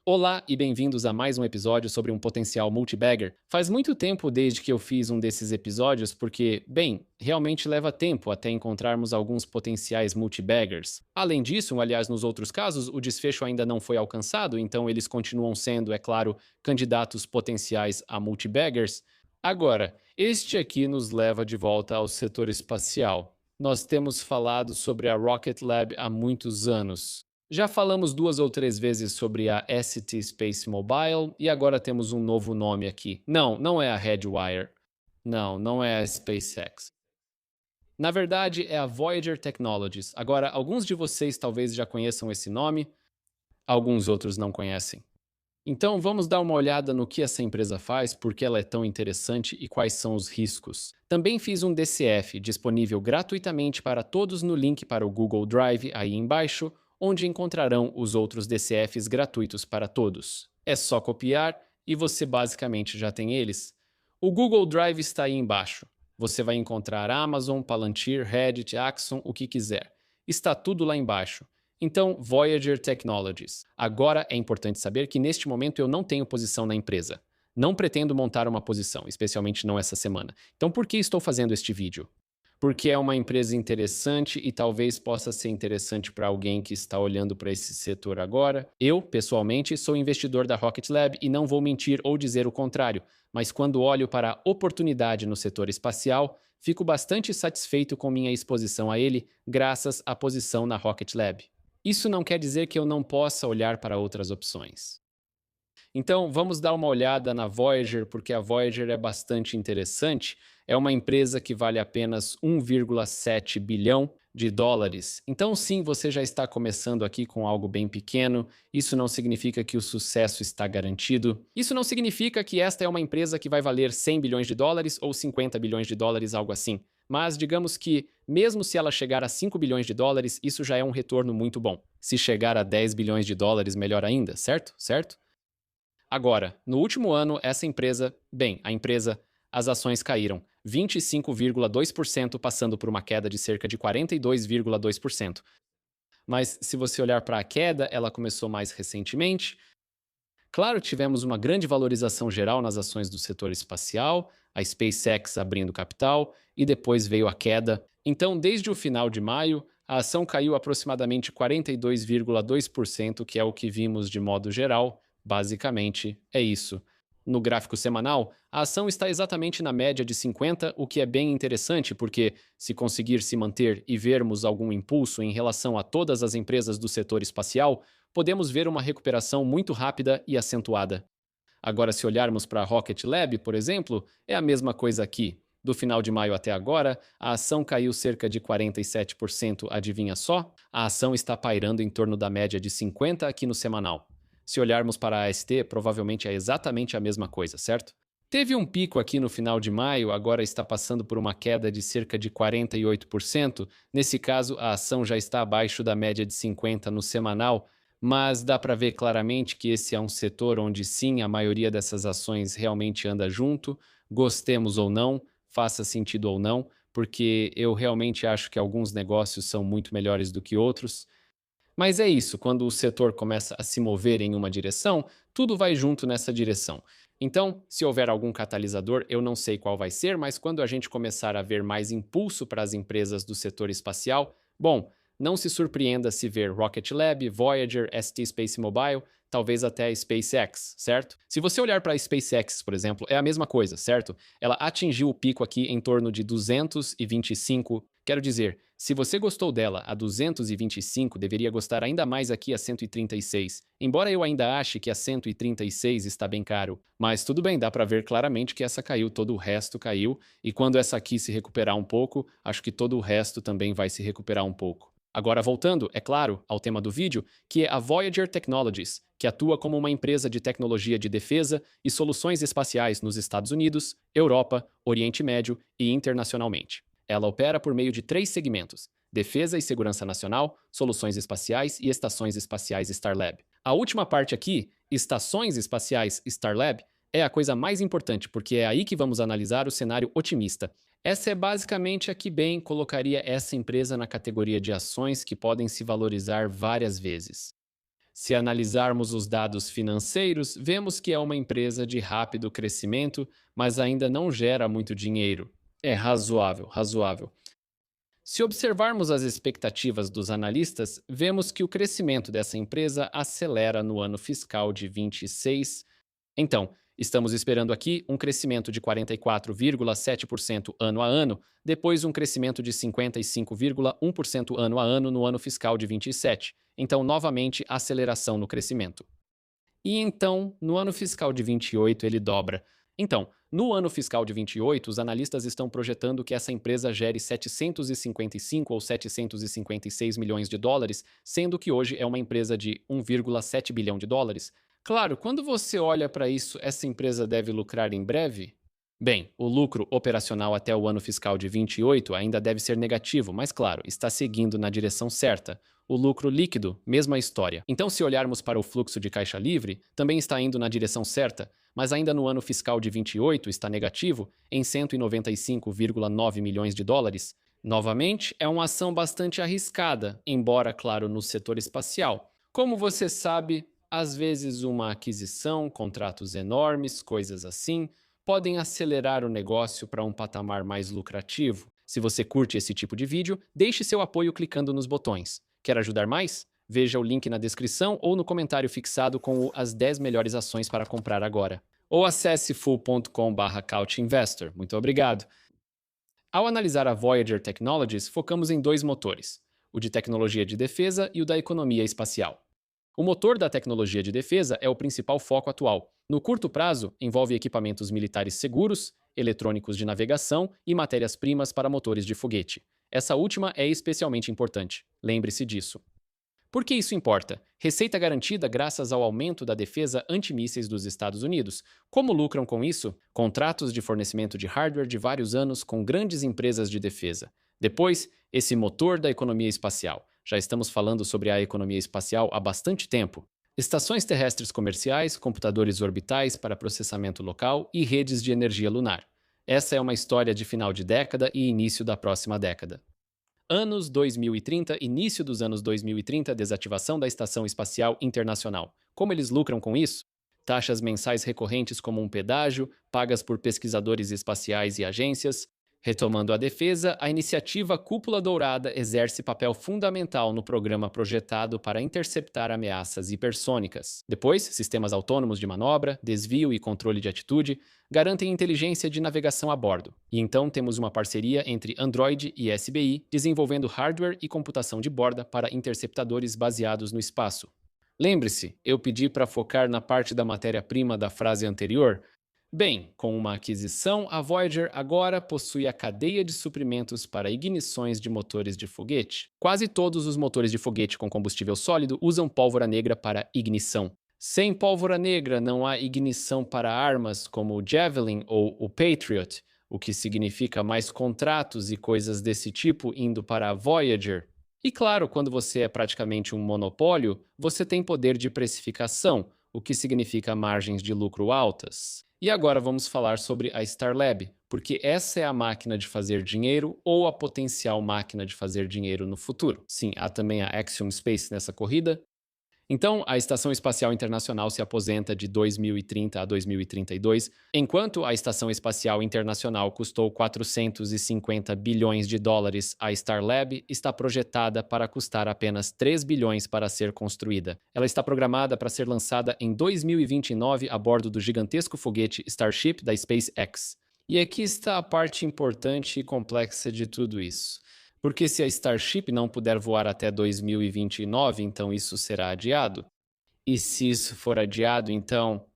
Olá e bem-vindos a mais um episódio sobre um potencial multibagger. Faz muito tempo desde que eu fiz um desses episódios porque, bem, realmente leva tempo até encontrarmos alguns potenciais multibaggers. Além disso, aliás, nos outros casos, o desfecho ainda não foi alcançado, então eles continuam sendo, é claro, candidatos potenciais a multibaggers. Agora, este aqui nos leva de volta ao setor espacial. Nós temos falado sobre a Rocket Lab há muitos anos. Já falamos 2 ou 3 vezes sobre a ST Space Mobile e agora temos um novo nome aqui. Não é a Redwire. Não é a SpaceX. Na verdade, é a Voyager Technologies. Agora, alguns de vocês talvez já conheçam esse nome, alguns outros não conhecem. Então, vamos dar uma olhada no que essa empresa faz, por que ela é tão interessante e quais são os riscos. Também fiz um DCF disponível gratuitamente para todos no link para o Google Drive aí embaixo, onde encontrarão os outros DCFs gratuitos para todos. É só copiar e você basicamente já tem eles. O Google Drive está aí embaixo. Você vai encontrar Amazon, Palantir, Reddit, Axon, o que quiser. Está tudo lá embaixo. Então, Voyager Technologies. Agora é importante saber que neste momento eu não tenho posição na empresa. Não pretendo montar uma posição, especialmente não essa semana. Então, por que estou fazendo este vídeo? Porque é uma empresa interessante e talvez possa ser interessante para alguém que está olhando para esse setor agora. Eu, pessoalmente, sou investidor da Rocket Lab e não vou mentir ou dizer o contrário, mas quando olho para a oportunidade no setor espacial, fico bastante satisfeito com minha exposição a ele graças à posição na Rocket Lab. Isso não quer dizer que eu não possa olhar para outras opções. Então, vamos dar uma olhada na Voyager, porque a Voyager é bastante interessante. É uma empresa que vale apenas 1,7 bilhão de dólares. Então, sim, você já está começando aqui com algo bem pequeno. Isso não significa que o sucesso está garantido. Isso não significa que esta é uma empresa que vai valer 100 bilhões de dólares ou 50 bilhões de dólares, algo assim. Mas digamos que, mesmo se ela chegar a 5 bilhões de dólares, isso já é um retorno muito bom. Se chegar a 10 bilhões de dólares, melhor ainda, certo? Certo? Agora, no último ano, as ações caíram 25,2%, passando por uma queda de cerca de 42,2%. Mas se você olhar para a queda, ela começou mais recentemente. Claro, tivemos uma grande valorização geral nas ações do setor espacial, a SpaceX abrindo capital, e depois veio a queda. Então, desde o final de maio, a ação caiu aproximadamente 42,2%, que é o que vimos de modo geral. Basicamente, é isso. No gráfico semanal, a ação está exatamente na média de 50, o que é bem interessante porque, se conseguir se manter e vermos algum impulso em relação a todas as empresas do setor espacial, podemos ver uma recuperação muito rápida e acentuada. Agora, se olharmos para a Rocket Lab, por exemplo, é a mesma coisa aqui. Do final de maio até agora, a ação caiu cerca de 47%, adivinha só? A ação está pairando em torno da média de 50 aqui no semanal. Se olharmos para a AST, provavelmente é exatamente a mesma coisa, certo? Teve um pico aqui no final de maio, agora está passando por uma queda de cerca de 48%. Nesse caso, a ação já está abaixo da média de 50 no semanal, mas dá para ver claramente que esse é um setor onde sim, a maioria dessas ações realmente anda junto, gostemos ou não, faça sentido ou não, porque eu realmente acho que alguns negócios são muito melhores do que outros. Mas é isso, quando o setor começa a se mover em uma direção, tudo vai junto nessa direção. Então, se houver algum catalisador, eu não sei qual vai ser, mas quando a gente começar a ver mais impulso para as empresas do setor espacial, bom, não se surpreenda se ver Rocket Lab, Voyager, ST Space Mobile, talvez até a SpaceX, certo? Se você olhar para a SpaceX, por exemplo, é a mesma coisa, certo? Ela atingiu o pico aqui em torno de 225. Quero dizer, se você gostou dela a 225, deveria gostar ainda mais aqui a 136. Embora eu ainda ache que a 136 está bem caro. Mas tudo bem, dá para ver claramente que essa caiu, todo o resto caiu. E quando essa aqui se recuperar um pouco, acho que todo o resto também vai se recuperar um pouco. Agora voltando, é claro, ao tema do vídeo, que é a Voyager Technologies, que atua como uma empresa de tecnologia de defesa e soluções espaciais nos Estados Unidos, Europa, Oriente Médio e internacionalmente. Ela opera por meio de 3 segmentos: defesa e segurança nacional, soluções espaciais e estações espaciais Starlab. A última parte aqui, estações espaciais Starlab, é a coisa mais importante porque é aí que vamos analisar o cenário otimista. Essa é basicamente a que bem colocaria essa empresa na categoria de ações que podem se valorizar várias vezes. Se analisarmos os dados financeiros, vemos que é uma empresa de rápido crescimento, mas ainda não gera muito dinheiro. É razoável, razoável. Se observarmos as expectativas dos analistas, vemos que o crescimento dessa empresa acelera no ano fiscal de 26. Então, estamos esperando aqui um crescimento de 44,7% ano a ano, depois um crescimento de 55,1% ano a ano no ano fiscal de 27. Então, novamente, aceleração no crescimento. E então, no ano fiscal de 28, ele dobra. Então, no ano fiscal de 28, os analistas estão projetando que essa empresa gere 755 ou 756 milhões de dólares, sendo que hoje é uma empresa de 1,7 bilhão de dólares. Claro, quando você olha para isso, essa empresa deve lucrar em breve? Bem, o lucro operacional até o ano fiscal de 28 ainda deve ser negativo, mas claro, está seguindo na direção certa. O lucro líquido, mesma história. Então, se olharmos para o fluxo de caixa livre, também está indo na direção certa, mas ainda no ano fiscal de 28 está negativo em 195,9 milhões de dólares. Novamente, é uma ação bastante arriscada, embora, claro, no setor espacial. Como você sabe, às vezes uma aquisição, contratos enormes, coisas assim, podem acelerar o negócio para um patamar mais lucrativo. Se você curte esse tipo de vídeo, deixe seu apoio clicando nos botões. Quer ajudar mais? Veja o link na descrição ou no comentário fixado com as 10 melhores ações para comprar agora. Ou acesse full.com/couchinvestor. Muito obrigado. Ao analisar a Voyager Technologies, focamos em dois motores, o de tecnologia de defesa e o da economia espacial. O motor da tecnologia de defesa é o principal foco atual. No curto prazo, envolve equipamentos militares seguros, eletrônicos de navegação e matérias-primas para motores de foguete. Essa última é especialmente importante. Lembre-se disso. Por que isso importa? Receita garantida graças ao aumento da defesa antimísseis dos Estados Unidos. Como lucram com isso? Contratos de fornecimento de hardware de vários anos com grandes empresas de defesa. Depois, esse motor da economia espacial. Já estamos falando sobre a economia espacial há bastante tempo. Estações terrestres comerciais, computadores orbitais para processamento local e redes de energia lunar. Essa é uma história de final de década e início da próxima década. Anos 2030, início dos anos 2030, desativação da Estação Espacial Internacional. Como eles lucram com isso? Taxas mensais recorrentes como um pedágio, pagas por pesquisadores espaciais e agências. Retomando a defesa, a iniciativa Cúpula Dourada exerce papel fundamental no programa projetado para interceptar ameaças hipersônicas. Depois, sistemas autônomos de manobra, desvio e controle de atitude garantem inteligência de navegação a bordo. E então temos uma parceria entre Android e SBI, desenvolvendo hardware e computação de borda para interceptadores baseados no espaço. Lembre-se, eu pedi para focar na parte da matéria-prima da frase anterior. Bem, com uma aquisição, a Voyager agora possui a cadeia de suprimentos para ignições de motores de foguete. Quase todos os motores de foguete com combustível sólido usam pólvora negra para ignição. Sem pólvora negra, não há ignição para armas como o Javelin ou o Patriot, o que significa mais contratos e coisas desse tipo indo para a Voyager. E claro, quando você é praticamente um monopólio, você tem poder de precificação, o que significa margens de lucro altas. E agora vamos falar sobre a Starlab, porque essa é a máquina de fazer dinheiro ou a potencial máquina de fazer dinheiro no futuro. Sim, há também a Axiom Space nessa corrida. Então, a Estação Espacial Internacional se aposenta de 2030 a 2032, enquanto a Estação Espacial Internacional custou 450 bilhões de dólares, a Starlab está projetada para custar apenas 3 bilhões para ser construída. Ela está programada para ser lançada em 2029 a bordo do gigantesco foguete Starship da SpaceX. E aqui está a parte importante e complexa de tudo isso. Porque se a Starship não puder voar até 2029, então isso será adiado. E se isso for adiado, então,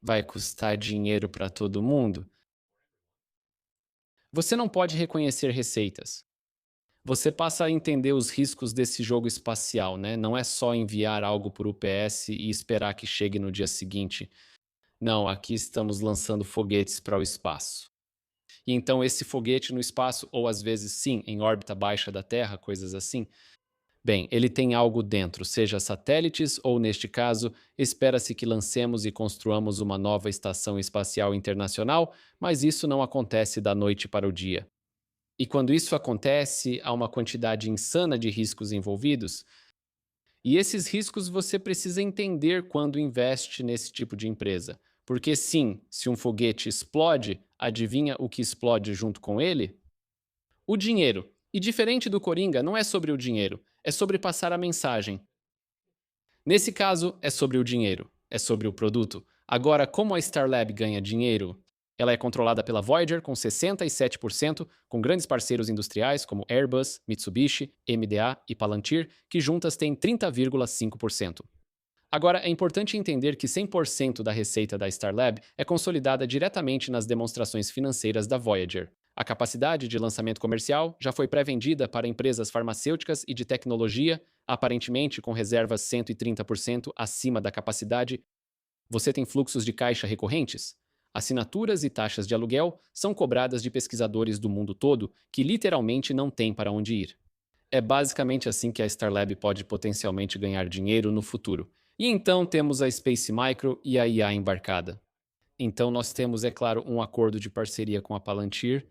vai custar dinheiro para todo mundo. Você não pode reconhecer receitas. Você passa a entender os riscos desse jogo espacial, né? Não é só enviar algo por UPS e esperar que chegue no dia seguinte. Não, aqui estamos lançando foguetes para o espaço. E então esse foguete no espaço, ou às vezes sim, em órbita baixa da Terra, coisas assim, bem, ele tem algo dentro, seja satélites ou, neste caso, espera-se que lancemos e construamos uma nova estação espacial internacional, mas isso não acontece da noite para o dia. E quando isso acontece, há uma quantidade insana de riscos envolvidos. E esses riscos você precisa entender quando investe nesse tipo de empresa. Porque sim, se um foguete explode, adivinha o que explode junto com ele? O dinheiro. E diferente do Coringa, não é sobre o dinheiro, é sobre passar a mensagem. Nesse caso, é sobre o dinheiro, é sobre o produto. Agora, como a Starlab ganha dinheiro? Ela é controlada pela Voyager com 67%, com grandes parceiros industriais como Airbus, Mitsubishi, MDA e Palantir, que juntas têm 30,5%. Agora, é importante entender que 100% da receita da Starlab é consolidada diretamente nas demonstrações financeiras da Voyager. A capacidade de lançamento comercial já foi pré-vendida para empresas farmacêuticas e de tecnologia, aparentemente com reservas 130% acima da capacidade. Você tem fluxos de caixa recorrentes? Assinaturas e taxas de aluguel são cobradas de pesquisadores do mundo todo que literalmente não têm para onde ir. É basicamente assim que a Starlab pode potencialmente ganhar dinheiro no futuro. E então temos a Space Micro e a IA embarcada. Então nós temos, é claro, um acordo de parceria com a Palantir.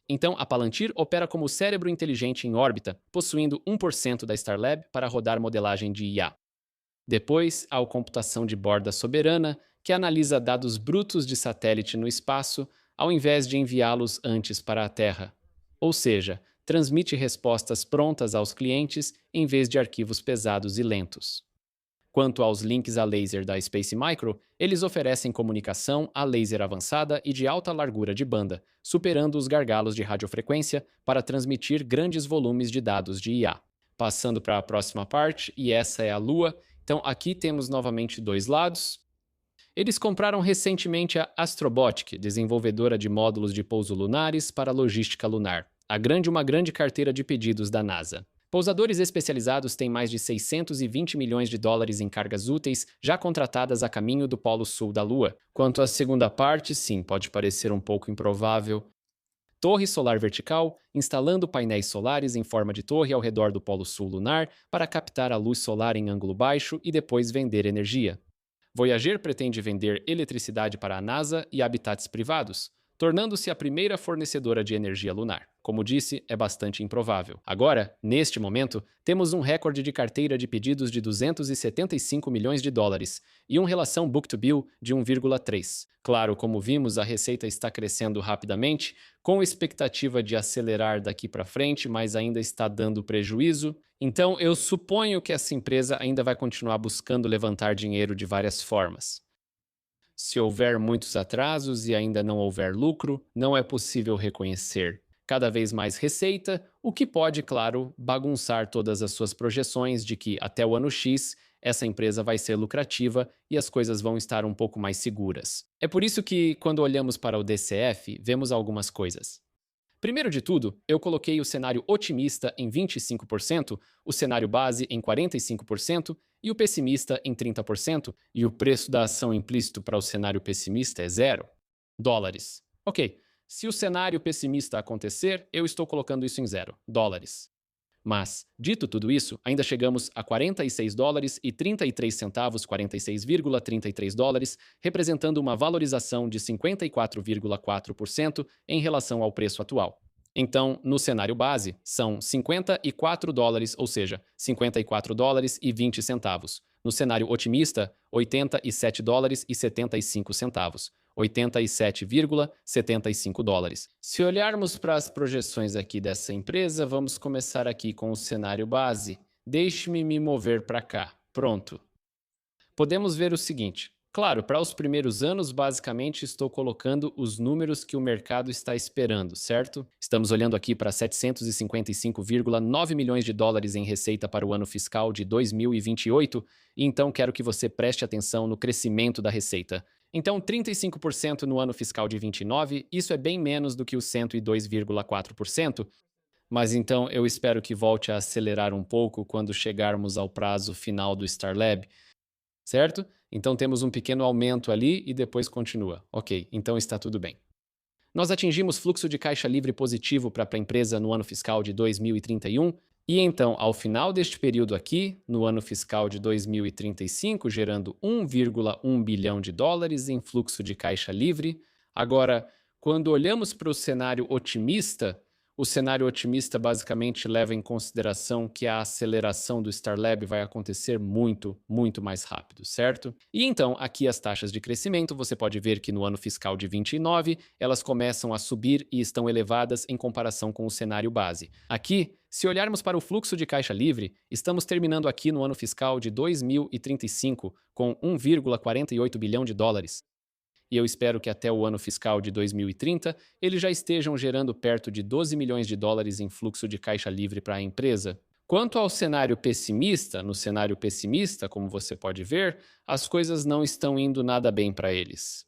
Então a Palantir opera como cérebro inteligente em órbita, possuindo 1% da Starlab para rodar modelagem de IA. Depois há a computação de borda soberana, que analisa dados brutos de satélite no espaço, ao invés de enviá-los antes para a Terra. Ou seja, transmite respostas prontas aos clientes em vez de arquivos pesados e lentos. Quanto aos links a laser da Space Micro, eles oferecem comunicação a laser avançada e de alta largura de banda, superando os gargalos de radiofrequência para transmitir grandes volumes de dados de IA. Passando para a próxima parte, e essa é a Lua. Então aqui temos novamente dois lados. Eles compraram recentemente a Astrobotic, desenvolvedora de módulos de pouso lunares para logística lunar, uma grande carteira de pedidos da NASA. Pousadores especializados têm mais de 620 milhões de dólares em cargas úteis já contratadas a caminho do Polo Sul da Lua. Quanto à segunda parte, sim, pode parecer um pouco improvável. Torre solar vertical, instalando painéis solares em forma de torre ao redor do Polo Sul lunar para captar a luz solar em ângulo baixo e depois vender energia. Voyager pretende vender eletricidade para a NASA e habitats privados, tornando-se a primeira fornecedora de energia lunar. Como disse, é bastante improvável. Agora, neste momento, temos um recorde de carteira de pedidos de 275 milhões de dólares e uma relação book-to-bill de 1,3. Claro, como vimos, a receita está crescendo rapidamente, com expectativa de acelerar daqui para frente, mas ainda está dando prejuízo. Então, eu suponho que essa empresa ainda vai continuar buscando levantar dinheiro de várias formas. Se houver muitos atrasos e ainda não houver lucro, não é possível reconhecer cada vez mais receita, o que pode, claro, bagunçar todas as suas projeções de que até o ano X essa empresa vai ser lucrativa e as coisas vão estar um pouco mais seguras. É por isso que, quando olhamos para o DCF, vemos algumas coisas. Primeiro de tudo, eu coloquei o cenário otimista em 25%, o cenário base em 45% e o pessimista em 30%, e o preço da ação implícito para o cenário pessimista é $0. Ok, se o cenário pessimista acontecer, eu estou colocando isso em $0. Mas, dito tudo isso, ainda chegamos a $46,33, 46,33 dólares, representando uma valorização de 54,4% em relação ao preço atual. Então, no cenário base, são $54, ou seja, $54,20. No cenário otimista, $87,75. 87,75 dólares. Se olharmos para as projeções aqui dessa empresa, vamos começar aqui com o cenário base. Deixe-me me mover para cá. Pronto. Podemos ver o seguinte. Claro, para os primeiros anos, basicamente, estou colocando os números que o mercado está esperando, certo? Estamos olhando aqui para 755,9 milhões de dólares em receita para o ano fiscal de 2028, e então quero que você preste atenção no crescimento da receita. Então, 35% no ano fiscal de 29, isso é bem menos do que os 102,4%, mas então eu espero que volte a acelerar um pouco quando chegarmos ao prazo final do Starlab, certo? Então temos um pequeno aumento ali e depois continua. Ok, então está tudo bem. Nós atingimos fluxo de caixa livre positivo para a empresa no ano fiscal de 2031, e então, ao final deste período aqui, no ano fiscal de 2035, gerando 1,1 bilhão de dólares em fluxo de caixa livre. Agora, quando olhamos para o cenário otimista, O cenário otimista basicamente leva em consideração que a aceleração do Starlab vai acontecer muito, muito mais rápido, certo? E então, aqui as taxas de crescimento, você pode ver que no ano fiscal de 29, elas começam a subir e estão elevadas em comparação com o cenário base. Aqui, se olharmos para o fluxo de caixa livre, estamos terminando aqui no ano fiscal de 2035 com 1,48 bilhão de dólares. E eu espero que até o ano fiscal de 2030 eles já estejam gerando perto de 12 milhões de dólares em fluxo de caixa livre para a empresa. Quanto ao cenário pessimista, no cenário pessimista, como você pode ver, as coisas não estão indo nada bem para eles.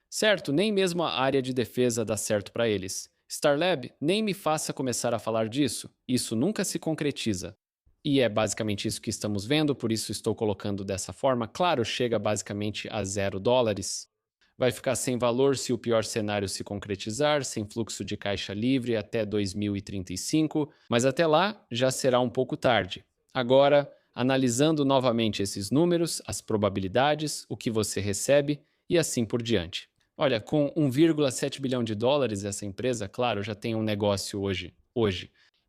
Certo, nem mesmo a área de defesa dá certo para eles. Starlab, nem me faça começar a falar disso, isso nunca se concretiza. E é basicamente isso que estamos vendo, por isso estou colocando dessa forma. Claro, chega basicamente a $0. Vai ficar sem valor se o pior cenário se concretizar, sem fluxo de caixa livre até 2035, mas até lá já será um pouco tarde. Agora, analisando novamente esses números, as probabilidades, o que você recebe e assim por diante. Olha, com 1,7 bilhão de dólares essa empresa, claro, já tem um negócio hoje.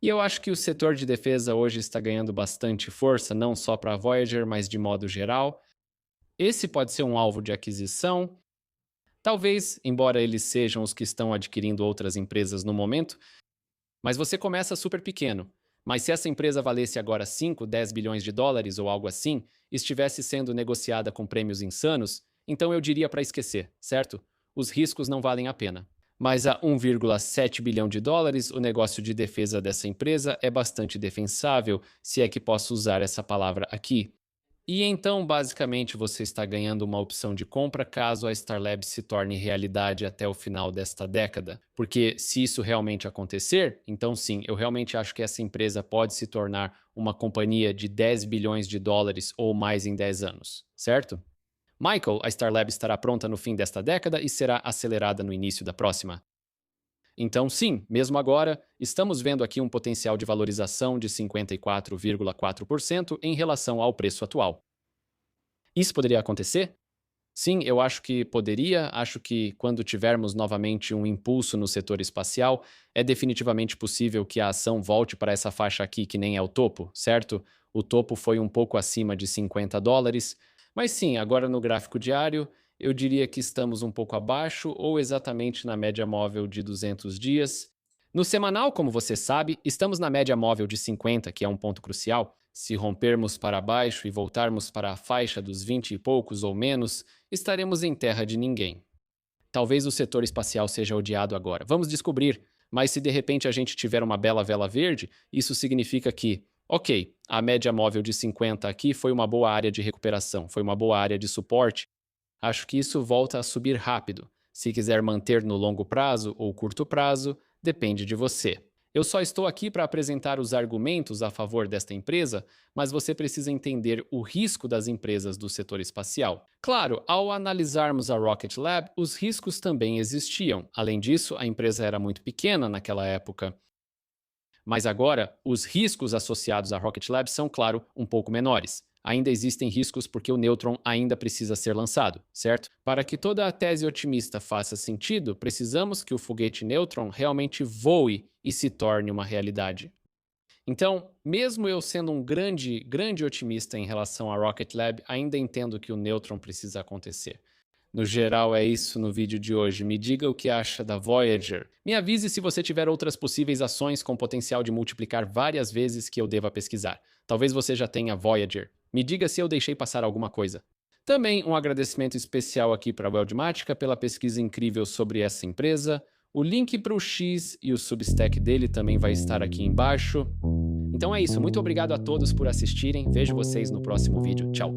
E eu acho que o setor de defesa hoje está ganhando bastante força, não só para a Voyager, mas de modo geral. Esse pode ser um alvo de aquisição. Talvez, embora eles sejam os que estão adquirindo outras empresas no momento, mas você começa super pequeno. Mas se essa empresa valesse agora 5, 10 bilhões de dólares ou algo assim, estivesse sendo negociada com prêmios insanos, então eu diria para esquecer, certo? Os riscos não valem a pena. Mas a 1,7 bilhão de dólares, o negócio de defesa dessa empresa é bastante defensável, se é que posso usar essa palavra aqui. E então, basicamente, você está ganhando uma opção de compra caso a Starlab se torne realidade até o final desta década. Porque se isso realmente acontecer, então sim, eu realmente acho que essa empresa pode se tornar uma companhia de 10 bilhões de dólares ou mais em 10 anos, certo? Michael, a Starlab estará pronta no fim desta década e será acelerada no início da próxima. Então, sim, mesmo agora, estamos vendo aqui um potencial de valorização de 54,4% em relação ao preço atual. Isso poderia acontecer? Sim, eu acho que poderia. Acho que quando tivermos novamente um impulso no setor espacial, é definitivamente possível que a ação volte para essa faixa aqui, que nem é o topo, certo? O topo foi um pouco acima de $50, mas sim, agora no gráfico diário, eu diria que estamos um pouco abaixo ou exatamente na média móvel de 200 dias. No semanal, como você sabe, estamos na média móvel de 50, que é um ponto crucial. Se rompermos para baixo e voltarmos para a faixa dos 20 e poucos ou menos, estaremos em terra de ninguém. Talvez o setor espacial seja odiado agora. Vamos descobrir. Mas se de repente a gente tiver uma bela vela verde, isso significa que, ok, a média móvel de 50 aqui foi uma boa área de recuperação, foi uma boa área de suporte. Acho que isso volta a subir rápido. Se quiser manter no longo prazo ou curto prazo, depende de você. Eu só estou aqui para apresentar os argumentos a favor desta empresa, mas você precisa entender o risco das empresas do setor espacial. Claro, ao analisarmos a Rocket Lab, os riscos também existiam. Além disso, a empresa era muito pequena naquela época. Mas agora, os riscos associados à Rocket Lab são, claro, um pouco menores. Ainda existem riscos porque o Neutron ainda precisa ser lançado, certo? Para que toda a tese otimista faça sentido, precisamos que o foguete Neutron realmente voe e se torne uma realidade. Então, mesmo eu sendo um grande otimista em relação à Rocket Lab, ainda entendo que o Neutron precisa acontecer. No geral, é isso no vídeo de hoje. Me diga o que acha da Voyager. Me avise se você tiver outras possíveis ações com potencial de multiplicar várias vezes que eu deva pesquisar. Talvez você já tenha Voyager. Me diga se eu deixei passar alguma coisa. Também um agradecimento especial aqui para a Weldmatica pela pesquisa incrível sobre essa empresa. O link para o X e o Substack dele também vai estar aqui embaixo. Então é isso. Muito obrigado a todos por assistirem. Vejo vocês no próximo vídeo. Tchau!